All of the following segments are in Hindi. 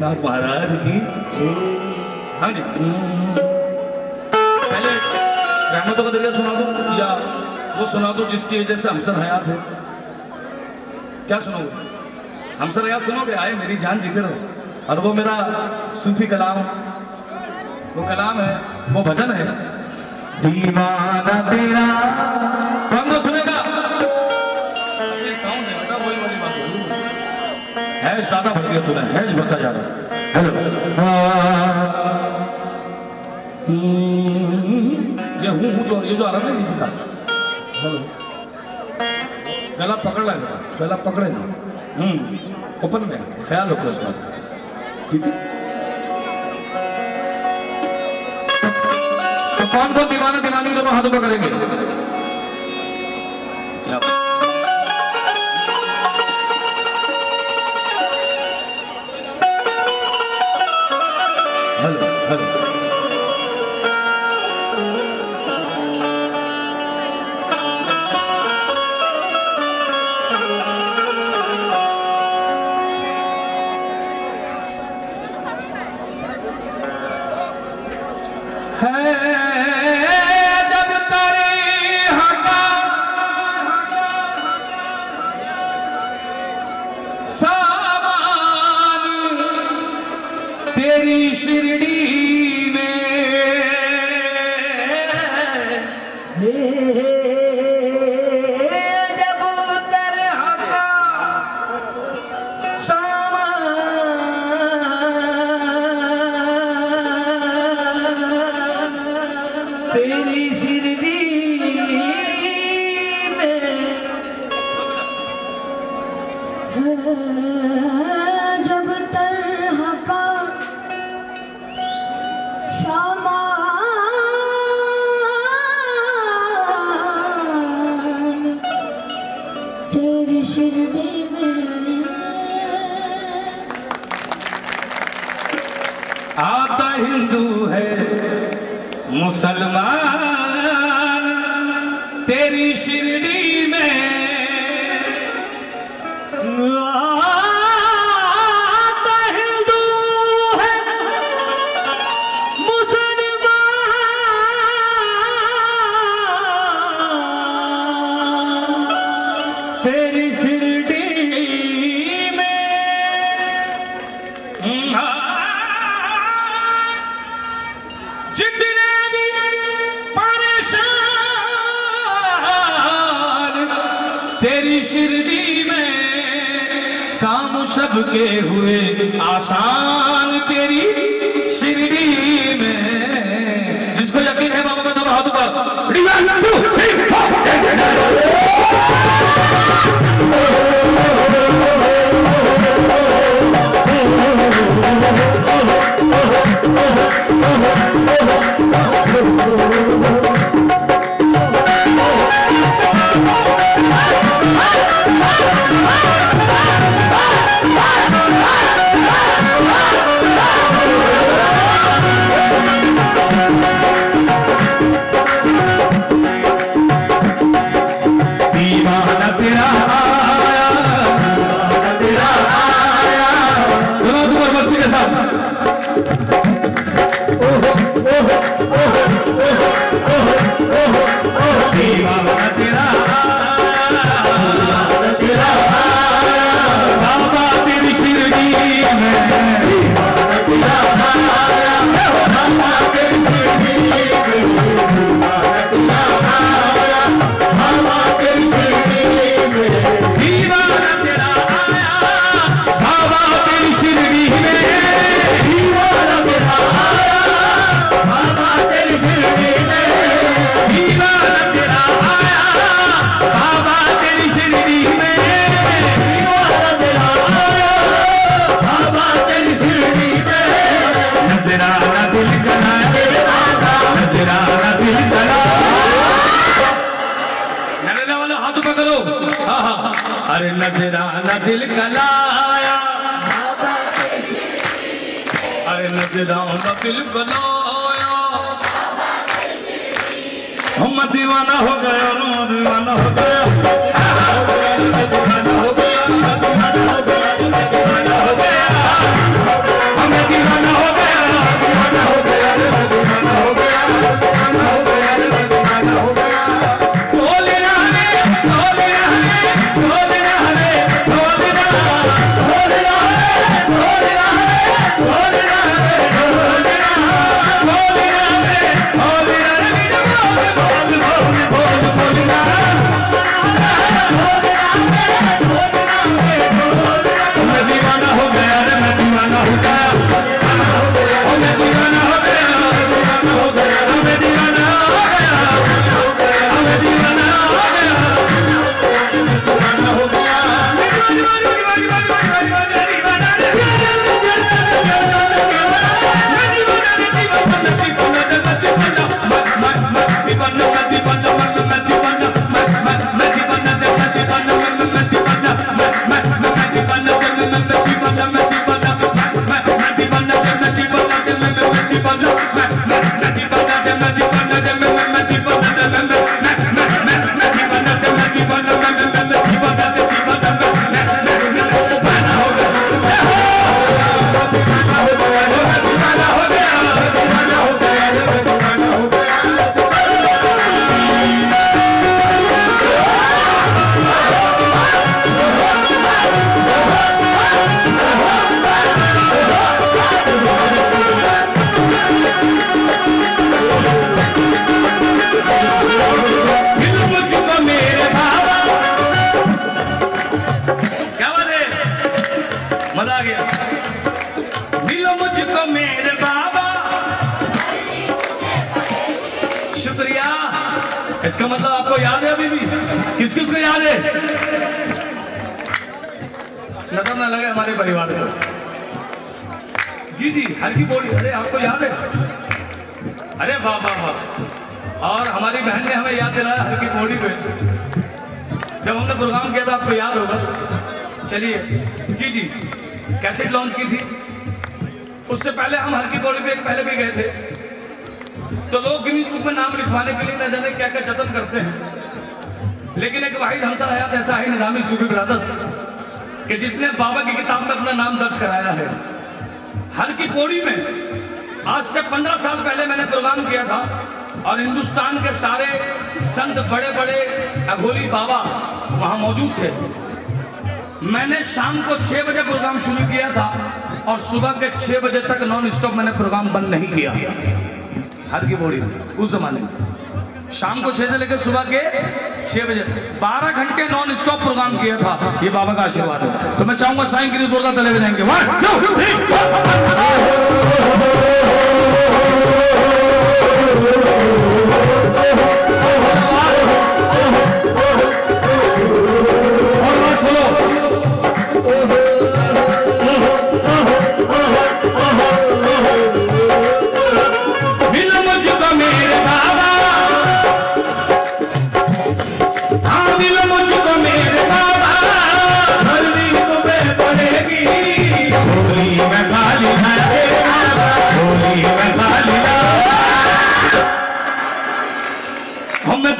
महाराज की हाँ जी। पहले रहमतों का दरिया सुना दो या वो सुना दो जिसकी वजह से हमसर हयात है। क्या सुनोगे? हमसर हयात सुनोगे? आए मेरी जान जीते रहो। और वो मेरा सूफी कलाम, वो कलाम है, वो भजन है। दीवाना तेरा कौन तो सुनेगा? साउंड है बेटा, वही वाली बात है। हैश ज्यादा भर दिया तूने, हैश बढ़ता जा रहा है। हेलो ये जो आराम नहीं दिखा। हेलो गला पकड़ ला बेटा, गला पकड़े ना। ओपन में ख्याल रखो इस बात का, ठीक है? तो कौन कौन दीवाना दीवानी दोनों हाथों पर करेंगे? क्या हेलो हेलो जब तेरे हका सामान तेरी शिरडी तेरी शिरडी में जब तरह का सामान तेरी शिरडी में आता हिंदू है मुसलमान तेरी शिरडी में आता हिंदू है मुसलमान तेरी शिरडी में। जितने भी परेशान तेरी शिरडी में, काम सबके हुए आसान तेरी शिरडी में। जिसको यकीन है बाबा में दोनों हाथों पर अरे नजराना दिल कलाया, अरे नजराना दिल कलाया, हम दीवाना हो गया, दीवाना हो गया, दीवाना हो गया, दीवाना हो गया, दीवाना हो गया। मिलो मुझको मेरे बाबा। शुक्रिया। इसका मतलब आपको याद है अभी भी? किस किस को याद है? नजर ना लगे हमारे परिवार को। जी जी, हर की बोली। अरे आपको याद है? अरे वाह वाह वाह। और हमारी बहन ने हमें याद दिलाया हर की बोली पे, जब हमने प्रोग्राम किया था, आपको याद होगा। चलिए जी जी, कैसेट लॉन्च की थी, उससे पहले हम हर की बोली पे पहले भी गए थे। तो लोग गिनीज बुक में नाम लिखवाने के लिए न जाने क्या क्या जतन करते हैं, लेकिन एक वाहिद हमसर हयात ऐसा है निजामी सूफी ब्रदर्स कि जिसने बाबा की किताब में अपना नाम दर्ज कराया है। हर की पौड़ी में आज से 15 साल पहले मैंने प्रोग्राम किया था और हिंदुस्तान के सारे संत, बड़े बड़े अघोरी बाबा वहां मौजूद थे। मैंने शाम को 6 बजे प्रोग्राम शुरू किया था और सुबह के 6 बजे तक नॉन स्टॉप मैंने प्रोग्राम बंद नहीं किया। हर की पौड़ी में उस जमाने में शाम को 6 से लेकर सुबह के 6 बजे 12 घंटे नॉन स्टॉप प्रोग्राम किया था। ये बाबा का आशीर्वाद है। तो मैं चाहूंगा साईं के लिए जोरदार ताली बजाएंगे। 1 2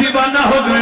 दीवाना हो गए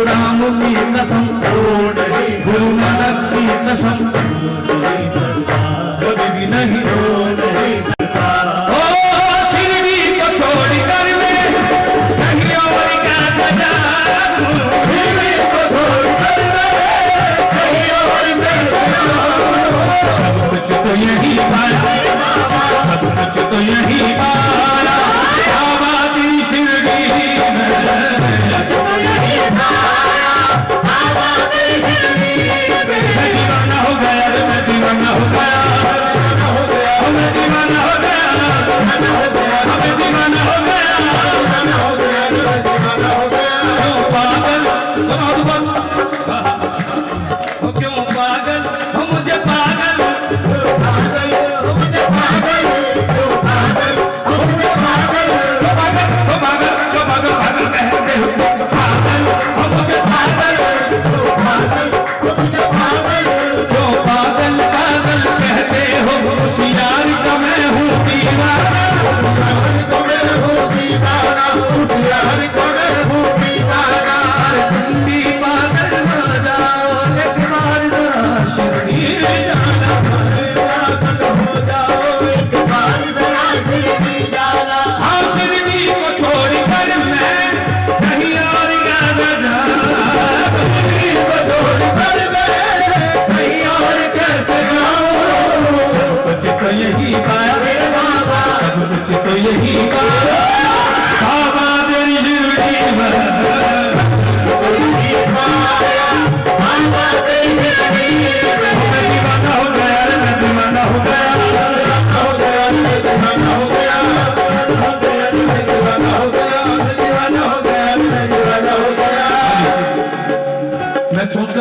राम की कसम, गुरु नानक की कसम, कभी भी नहीं ओ शिरडी को छोड़ कर मैं कहीं और क्या जाऊं, शिरडी को छोड़ कर मैं कहीं और क्या जाऊं। सब कुछ तो यही पाया, सब कुछ तो यही पाया, आबादी शिरडी में दीवाना हो गया।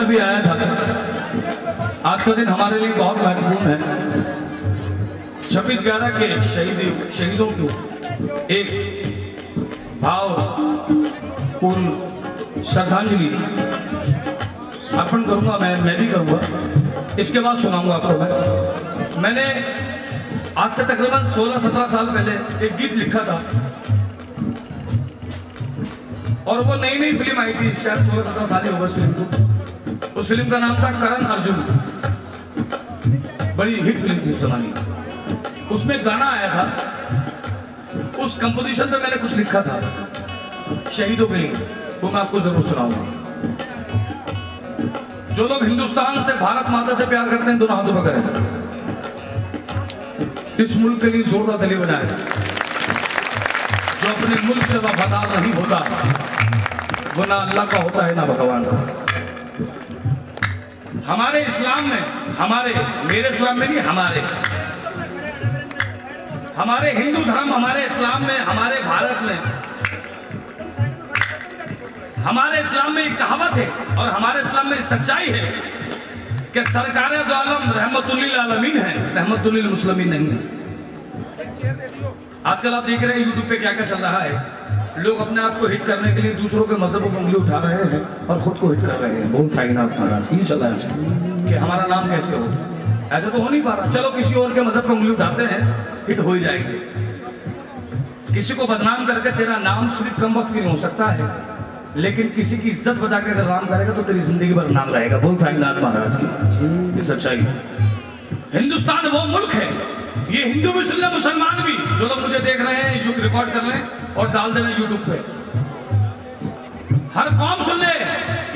मैं भी आया था। आज का दिन हमारे लिए बहुत महत्वपूर्ण है। 26/11 के शहीदों को एक भावपूर्ण श्रद्धांजलि अर्पण करूंगा। मैं भी करूंगा। इसके बाद सुनाऊंगा आपको। मैंने आज से तकरीबन 16-17 साल पहले एक गीत लिखा था और वो नई फिल्म आई थी, शायद 16-17 साल ही होगा उस फिल्म को। उस फिल्म का नाम था करण अर्जुन। बड़ी हिट फिल्म थी उस जमाने। उसमें गाना आया था, उस कंपोजिशन पे मैंने कुछ लिखा था शहीदों के लिए, वो मैं आपको जरूर सुनाऊंगा। जो लोग हिंदुस्तान से, भारत माता से प्यार करते हैं, दोनों हाथों पर करें। इस मुल्क के लिए जोरदार ताली बजाएं। जो अपने मुल्क से वफादार नहीं होता वो ना अल्लाह का होता है ना भगवान का। हमारे इस्लाम में, मेरे इस्लाम में नहीं, हमारे हिंदू धर्म, हमारे इस्लाम में, हमारे भारत में, हमारे इस्लाम में एक कहावत है और हमारे इस्लाम में सच्चाई है कि सरकारे दो आलम रहमतुल्लिल आलमीन है, रहमतुल्लिल मुस्लिमीन नहीं है। आजकल आप देख रहे हैं यूट्यूब पे क्या क्या चल रहा है। लोग अपने आप को हिट करने के लिए दूसरों के मजहबों को उंगली उठा रहे हैं और खुद को हिट कर रहे हैं। बहुत साइनाथ महाराज ये चल रहा है कि हमारा नाम कैसे हो। ऐसा तो हो नहीं पा रहा। चलो किसी और के मजहब को उंगली उठाते हैं, हिट हो ही जाएंगे। किसी को बदनाम करके तेरा नाम सिर्फ कम वक्त भी नहीं हो सकता है, लेकिन किसी की इज्जत बचा के अगर नाम करेगा तो तेरी जिंदगी भर नाम रहेगा। बोल साईनाथ महाराज की ये सच्चाई। हिंदुस्तान वो मुल्क है, ये हिंदू भी सुन ले, मुसलमान भी। जो लोग मुझे देख रहे हैं जो रिकॉर्ड कर लें और डाल देना यूट्यूब पे, हर कौम सुन ले,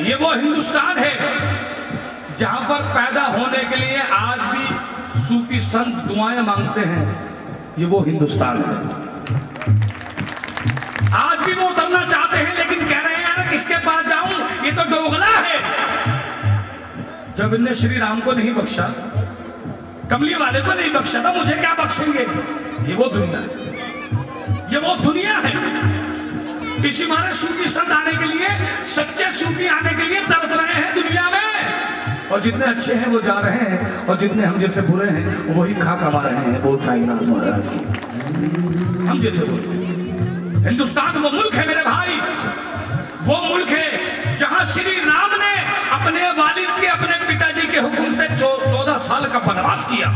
ये वो हिंदुस्तान है जहां पर पैदा होने के लिए आज भी सूफी संत दुआएं मांगते हैं। ये वो हिंदुस्तान है। आज भी वो उतरना चाहते हैं लेकिन कह रहे हैं यार किसके पास जाऊं, ये तो दोगला है। जब इन्हें श्री राम को नहीं बख्शा, कमली वाले को नहीं बख्शा, तो मुझे क्या बख्शेंगे। ये वो दुनिया है, ये वो दुनिया है। इसी मारे सूफी संत आने के लिए, सच्चे सूफी आने के लिए तरस रहे हैं दुनिया में। और जितने अच्छे हैं वो जा रहे हैं और जितने हम जैसे बुरे हैं वही खा कमा रहे हैं। बोल साईनाथ महाराज की हम जैसे बुरे। हिंदुस्तान वो मुल्क है मेरे भाई, वो मुल्क है जहां श्री राम ने अपने वालिद के, अपने पिताजी के हुक्म से 14 साल का वनवास किया।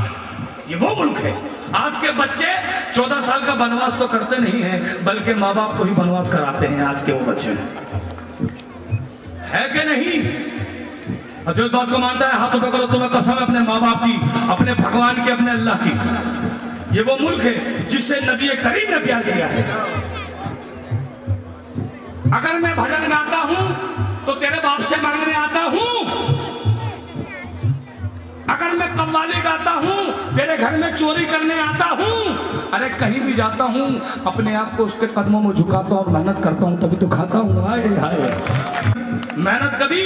ये वो मुल्क है। आज के बच्चे 14 साल का वनवास तो करते नहीं हैं, बल्कि माँ बाप को ही वनवास कराते हैं। आज के वो बच्चे है कि नहीं? जो इस बात को मानता है हाथों पे करो, तुम्हें कसम है अपने माँ बाप की, अपने भगवान की, अपने अल्लाह की। ये वो मुल्क है जिससे नबी करीम ने प्यार किया है। अगर मैं भजन गाता हूं तो तेरे बाप से मांगने आता हूं। अगर मैं कव्वाली गाता हूं तेरे घर में चोरी करने आता हूं। अरे कहीं भी जाता हूं अपने आप को उसके कदमों में झुकाता हूं और मेहनत करता हूं, तभी तो खाता हूं। हाय हाय, मेहनत कभी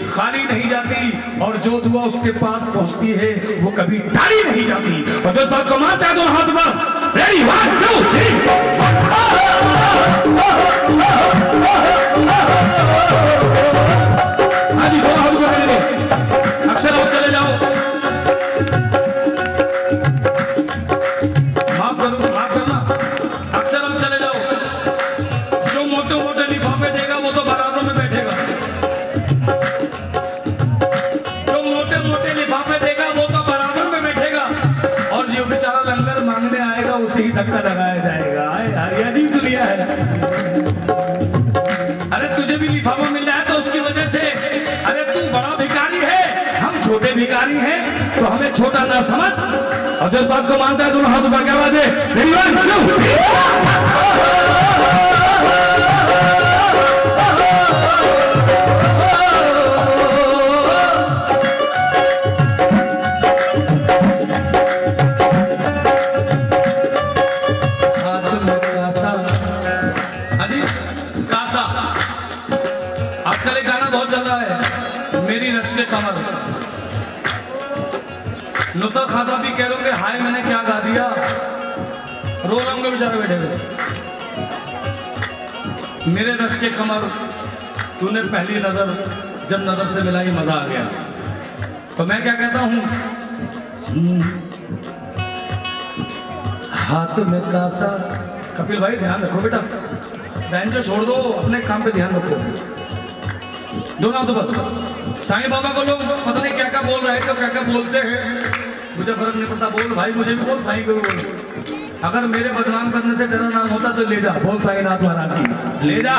खाली नहीं जाती और जो दुआ उसके पास पहुंचती है वो कभी टाली नहीं जाती। और जो बात को मानता है दोनों हाथ पर रेडी 1 2 3 आदि दोनों हाथ उठाए ले। अक्षर आप चले जाओ, माफ करना, अक्षर आप चले जाओ। जो मोटे मोटे लिफाफे देगा वो तो बारातों में बैठेगा, जो मोटे मोटे लिफाफे देगा वो तो बराबर में बैठेगा, और जो बेचारा लंगर मांगने आएगा उसे ही धक्का लगाया जाएगा। ये अजीब दुनिया है। अरे तुझे भी लिफाफा मिल रहा है तो उसकी वजह से, अरे तू बड़ा भिखारी है, हम छोटे भिखारी हैं, तो हमें छोटा ना समझ। और जो बात को मानता है दोनों हाथों पर क्या बात है? आजकल एक गाना बहुत चल रहा है, मेरी रश्के कमर। नुसरत खान साहब भी कह रहे हो हाय मैंने क्या गा दिया, रो रहे होंगे बेचारे बैठे हुए। मेरे रश्के कमर तूने पहली नजर जब नजर से मिला ये मजा आ गया। तो मैं क्या कहता हूं, हाथ में कासा। कपिल भाई ध्यान रखो बेटा, बहन को छोड़ दो, अपने काम पे ध्यान रखो। दोनों तो साईं बाबा को लोग पता नहीं क्या क्या बोल रहे हैं, तो क्या क्या बोलते हैं, मुझे फर्क नहीं पड़ता। बोल भाई, मुझे भी बोल, साईं को भी बोल। अगर मेरे बदनाम करने से तेरा नाम होता तो ले जा, बोल साईनाथ महाराज जी ले जा।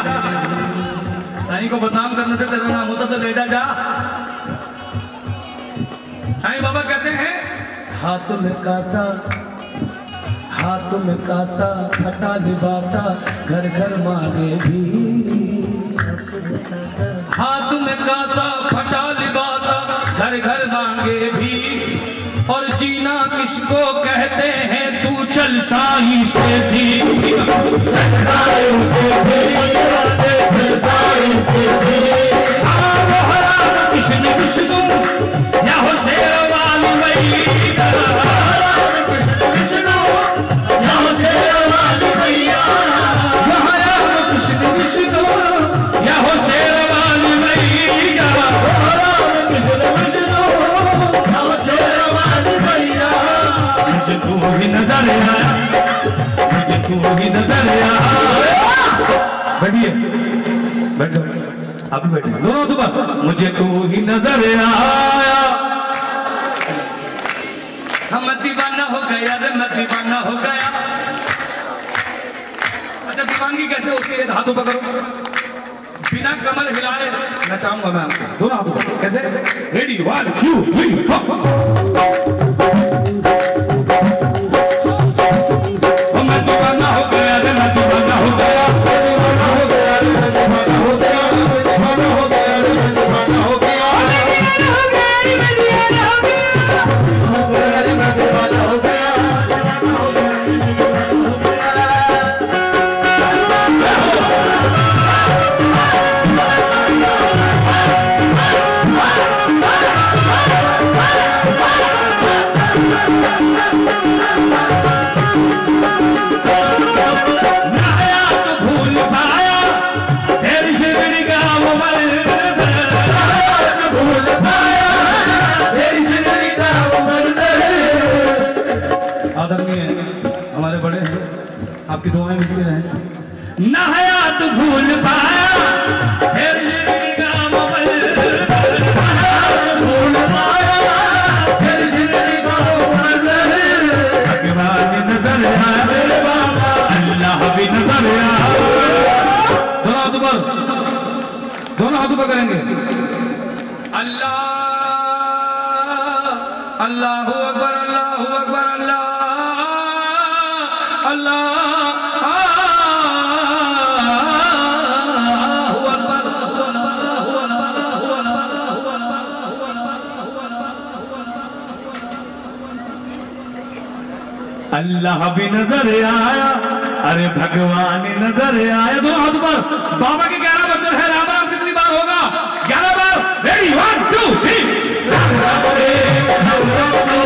साईं को बदनाम करने से तेरा नाम होता तो ले जा। साईं बाबा कहते हैं हाथ में कासा, हाथ में कासा, फटा लिबासा, घर घर मांगे भी। हाथ में कासा, फटा लिबासा, घर घर मांगे भी। और जीना किसको कहते हैं, तू चल साईं से सीख। कृष्ण विष्णु या हो शेरवाल मैया, या हो शेरवाल मैया, कृष्ण विष्णु या हो शेरवाल मैया, मुझे तू ही नजर आया, मुझे तू ही नजर आया। बैठिए, बैठो, आप भी बैठे दोनों दोबारा। मुझे तू ही नजर आया, हम दीवाना हो गया रे, मैं दीवाना हो गया। अच्छा, दीवानगी कैसे होती है? हाथों पकड़ो, बिना कमर हिलाए नचाऊंगा मैं आपको। दोनों हाथों पकड़ो, कैसे? रेडी, 1 2 3 4। मैं दीवाना हो गया रे, मैं दीवाना हो गया, दीवाना हो गया रे, मैं दीवाना हो गया, दीवाना हो गया रे, मैं दीवाना हो गया, दीवाना हो गया रे, मैं दीवाना हो गया, हो गया रे, मैं दीवाना हो गया, दीवाना हो गया रे, मैं दीवाना हो हमारे बड़े हैं, आपकी दुआएं मिलती रहें। ना हयात भूल पाया, भूल पाया, भगवान नजर आया, अल्लाह भी नजर आया। दोनों हाथों पर, दोनों हाथों पर करेंगे। अल्लाह, अल्लाहु अकबर, अल्लाहु अकबर, अल्लाह, अल्लाह, अल्लाह भी नजर आया, अरे भगवान नजर आया। दोनों हाथ पर। बाबा के 11 बच्चन है, राम राम कितनी बार होगा? 11 बार। रेडी, 1 2 3। राम राम रे, राम राम दो,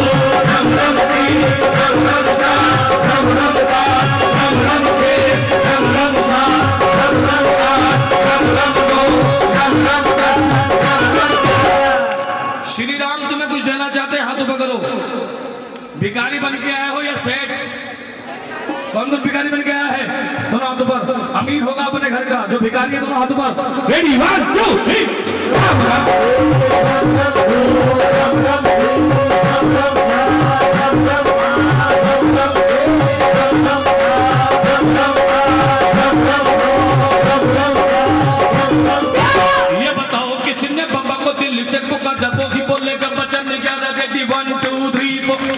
राम राम तीन, राम राम चार, राम राम पांच, राम राम छह, राम राम सात, राम राम आठ, राम राम दो, राम राम 10, राम राम 11। श्री राम तुम्हें कुछ देना चाहते हैं? हाथों पकड़ो। भिखारी बन के आए हो या सेठ? कौन कौन भिखारी बन के आया है? दोनों हाथों पर। अमीर होगा अपने घर का, जो भिखारी है दोनों हाथों पर। रेडी, 1 2 3। राम राम, राम राम, राम राम, राम राम, राम राम, राम राम, ये बताओ किसने बाबा को दिल से पुकार? डबो ही बोलेगा बचन क्या रेडी? 1 2 3 4।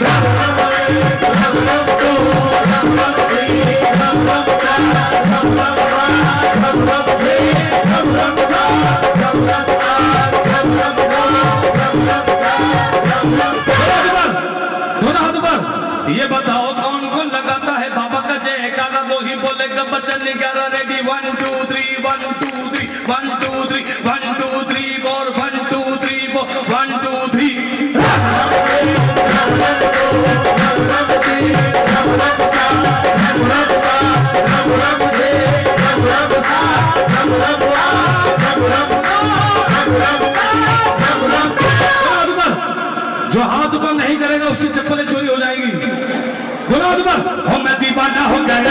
ये बताओ कौन कौन लगाता है बाबा का जयकारा? वो ही बोलेगा बचन ग्यारह। रेडी, 1 2 3 1 2 3 1 2 3 1 2 3 4 1 2 3 4 1 2 3। राम राम हाथ ऊपर नहीं करेगा उसकी चप्पलें चोरी हो जाएंगी। बोलो ऊपर, हो मैं दीवाना हो गया।